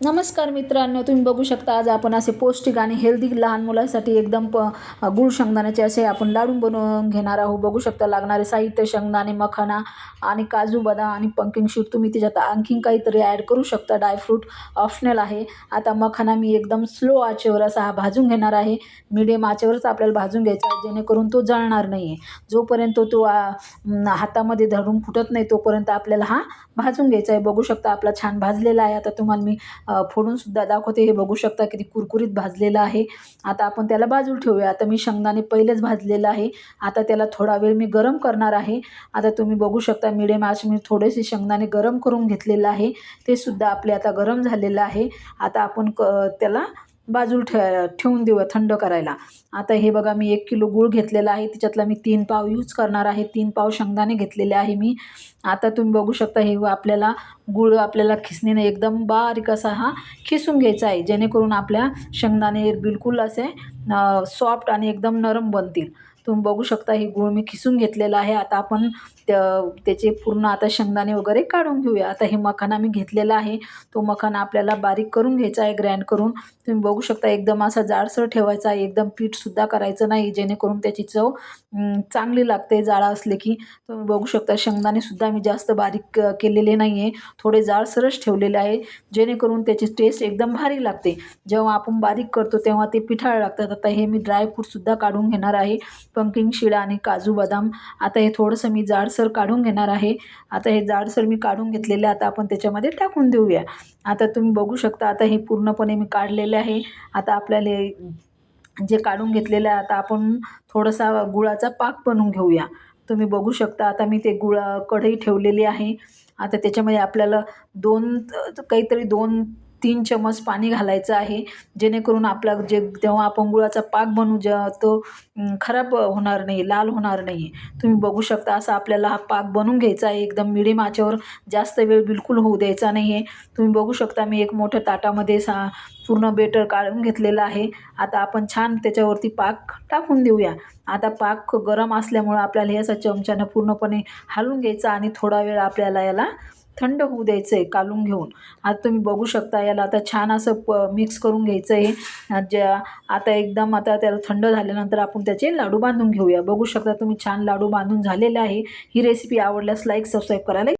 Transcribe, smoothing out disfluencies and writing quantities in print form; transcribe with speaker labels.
Speaker 1: नमस्कार मित्रांनो, तुम्ही बघू शकता आज आपण असे पौष्टिक आणि हेल्दी लहान मुलांसाठी एकदम गुळ शेंगदाण्याचे असे आपण लाडू बनवून घेणार आहोत। बघू शकता लागणारे साहित्य शेंगदाणे, मखाना आणि काजू बदाम आणि पंकिंग सीड। तुम्ही त्याच्यात आणखीन काहीतरी ॲड करू शकता, ड्रायफ्रूट ऑप्शनल आहे। आता मखाना मी एकदम स्लो आचेवर असा भाजून घेणार आहे। मीडियम आचेवरच आपल्याला भाजून घ्यायचा आहे, जेणेकरून तो जळणार नाही आहे। जोपर्यंत तो हातामध्ये धरून फुटत नाही तोपर्यंत आपल्याला हा भाजून घ्यायचा आहे। बघू शकता आपला छान भाजलेला आहे। आता तुम्हाला मी फोडून सुद्धा दाखवते। हे बघू शकता किती कुरकुरीत भाजलेला आहे। आता आपण त्याला बाजूला ठेवूया। आता मी शेंगदाणे पहिलेच भाजलेला आहे। आता त्याला थोडा वेळ मी गरम करणार आहे। आता तुम्ही बघू शकता मीडियम आच मी थोडेसे शेंगदाणे गरम करून घेतलेलं आहे, ते सुद्धा आपले आता गरम झालेलं आहे। आता आपण त्याला बाजूला ठेवून देऊया थंड करायला। आता हे बघा मी 1 किलो गूळ घेतलेला आहे, त्याच्यातला मी 3 पाव यूज करणार आहे। 3 पाव शेंगदाणे घेतलेले आहे मी। आता तुम्ही बघू शकता हे आपल्याला गूळ आपल्याला खिसणीने एकदम बारीक असा हा खिसून घ्यायचा आहे, जेणेकरून आपल्या शेंगदाणे बिलकुल असे सॉफ्ट आणि एकदम नरम बनतील। तुम्ही बघू शकता हे गूळ मी खिसून घेतलेला आहे। आता आपण त्याचे पूर्ण आता शेंगदाणे वगैरे काढून घेऊया। आता हे मखाना मी घेतलेला आहे, तो मखाना आपल्याला बारीक करून घ्यायचा आहे, ग्राइंड करून। तुम्ही बघू शकता एकदम असा जाडसर ठेवायचा आहे, एकदम पीठसुद्धा करायचं नाही, जेणेकरून त्याची चव चांगली लागते जाडा असले की। तुम्ही बघू शकता शेंगदाणेसुद्धा मी जास्त बारीक केलेले नाही आहे, थोडे जाडसरच ठेवलेले आहे, जेणेकरून त्याची टेस्ट एकदम भारी लागते। जेव्हा आपण बारीक करतो तेव्हा ते पिठाळ लागतात। आता हे मी ड्रायफ्रूटसुद्धा काढून घेणार आहे, पंकिंग सीड आणि काजू बदाम। आता हे थोडंसं मी जाडसर काढून घेणार आहे। आता हे जाडसर मी काढून घेतलेले आता आपण त्याच्यामध्ये टाकून देऊया। आता तुम्ही बघू शकता आता हे पूर्णपणे मी काढलेले आहे। आता आपल्याला जे काढून घेतलेलं आहे, आता आपण थोडासा गुळाचा पाक बनवून घेऊया। तुम्ही बघू शकता आता मी ते कढई ठेवलेली आहे। आता त्याच्यामध्ये आपल्याला काहीतरी 2-3 चम्मच पाणी घालायचं आहे, जेणेकरून आपला तेव्हा आपण गुळाचा पाक बनवू तो खराब होणार नाही, लाल होणार नाही। तुम्ही बघू शकता असा आपल्याला हा पाक बनवून घ्यायचा आहे, एकदम मिडियम आचेवर, जास्त वेळ बिलकुल होऊ द्यायचा नाही आहे। तुम्ही बघू शकता मी एक मोठ्या ताटामध्ये पूर्ण बेटर काढून घेतलेलं आहे। आता आपण छान त्याच्यावरती पाक टाकून देऊया। आता पाक गरम असल्यामुळे आपल्याला हे असं चमच्यानं पूर्णपणे हलवून घ्यायचं आणि थोडा वेळ आपल्याला याला थंड होऊ द्यायचं आहे काढून घेऊन। आता तुम्ही बघू शकता याला आता छान असं मिक्स करून घ्यायचं आहे। आता एकदम आता त्याला थंड झाल्यानंतर आपण त्याचे लाडू बांधून घेऊया। बघू शकता तुम्ही छान लाडू बांधून झालेले आहे। ही रेसिपी आवडल्यास लाईक सबस्क्राईब करायला